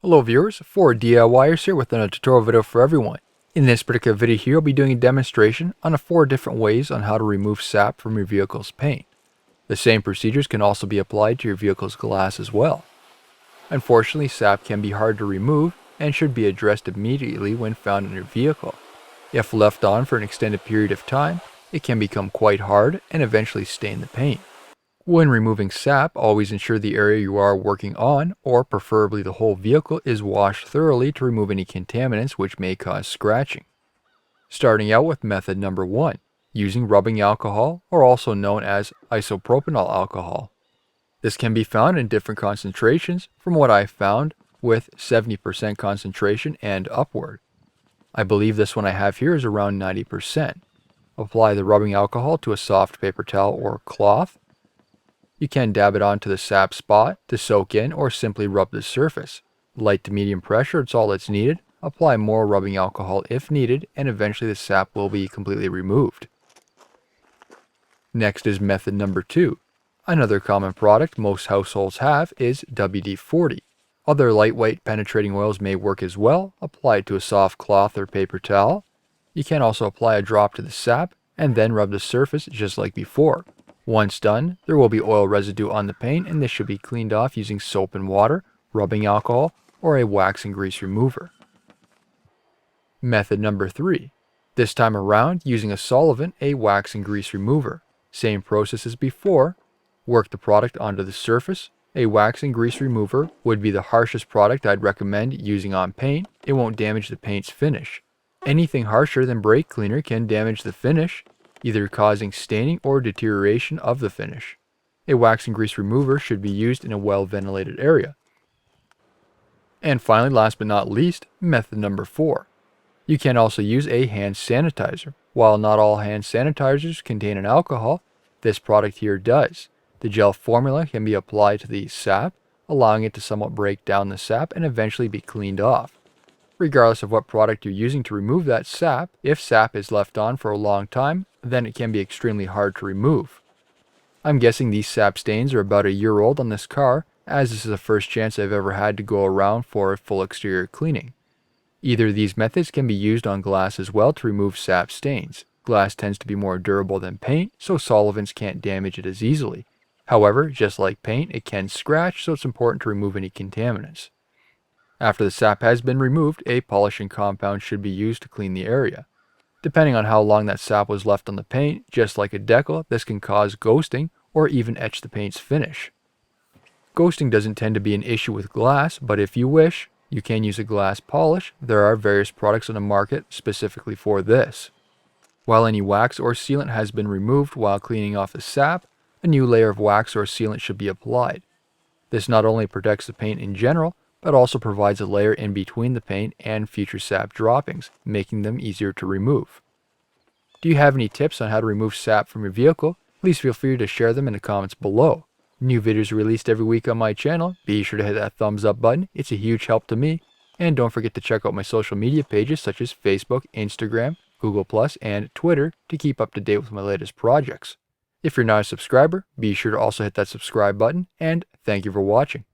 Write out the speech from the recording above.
Hello viewers, 4DIYers here with another tutorial video for everyone. In this particular video here, I'll be doing a demonstration on 4 different ways on how to remove sap from your vehicle's paint. The same procedures can also be applied to your vehicle's glass as well. Unfortunately, sap can be hard to remove and should be addressed immediately when found in your vehicle. If left on for an extended period of time, it can become quite hard and eventually stain the paint. When removing sap, always ensure the area you are working on, or preferably the whole vehicle, is washed thoroughly to remove any contaminants which may cause scratching. Starting out with method number 1, using rubbing alcohol, or also known as isopropyl alcohol. This can be found in different concentrations, from what I found with 70% concentration and upward. I believe this one I have here is around 90%. Apply the rubbing alcohol to a soft paper towel or cloth. You can dab it onto the sap spot to soak in or simply rub the surface. Light to medium pressure, it's all that's needed. Apply more rubbing alcohol if needed, and eventually the sap will be completely removed. Next is method number 2. Another common product most households have is WD-40. Other lightweight penetrating oils may work as well. Apply it to a soft cloth or paper towel. You can also apply a drop to the sap and then rub the surface just like before. Once done, there will be oil residue on the paint, and this should be cleaned off using soap and water, rubbing alcohol, or a wax and grease remover. Method number 3. This time around, using a solvent, a wax and grease remover. Same process as before. Work the product onto the surface. A wax and grease remover would be the harshest product I'd recommend using on paint. It won't damage the paint's finish. Anything harsher than brake cleaner can damage the finish, either causing staining or deterioration of the finish. A wax and grease remover should be used in a well-ventilated area. And finally, last but not least, method number 4. You can also use a hand sanitizer. While not all hand sanitizers contain an alcohol, this product here does. The gel formula can be applied to the sap, allowing it to somewhat break down the sap and eventually be cleaned off. Regardless of what product you're using to remove that sap, if sap is left on for a long time, then it can be extremely hard to remove. I'm guessing these sap stains are about a year old on this car, as this is the first chance I've ever had to go around for a full exterior cleaning. Either of these methods can be used on glass as well to remove sap stains. Glass tends to be more durable than paint, so solvents can't damage it as easily. However, just like paint, it can scratch, so it's important to remove any contaminants. After the sap has been removed, a polishing compound should be used to clean the area. Depending on how long that sap was left on the paint, just like a decal, this can cause ghosting or even etch the paint's finish. Ghosting doesn't tend to be an issue with glass, but if you wish, you can use a glass polish. There are various products on the market specifically for this. While any wax or sealant has been removed while cleaning off the sap, a new layer of wax or sealant should be applied. This not only protects the paint in general, but also provides a layer in between the paint and future sap droppings, making them easier to remove. Do you have any tips on how to remove sap from your vehicle? Please feel free to share them in the comments below. New videos are released every week on my channel. Be sure to hit that thumbs up button. It's a huge help to me. And don't forget to check out my social media pages such as Facebook, Instagram, Google+, and Twitter to keep up to date with my latest projects. If you're not a subscriber, be sure to also hit that subscribe button, and thank you for watching.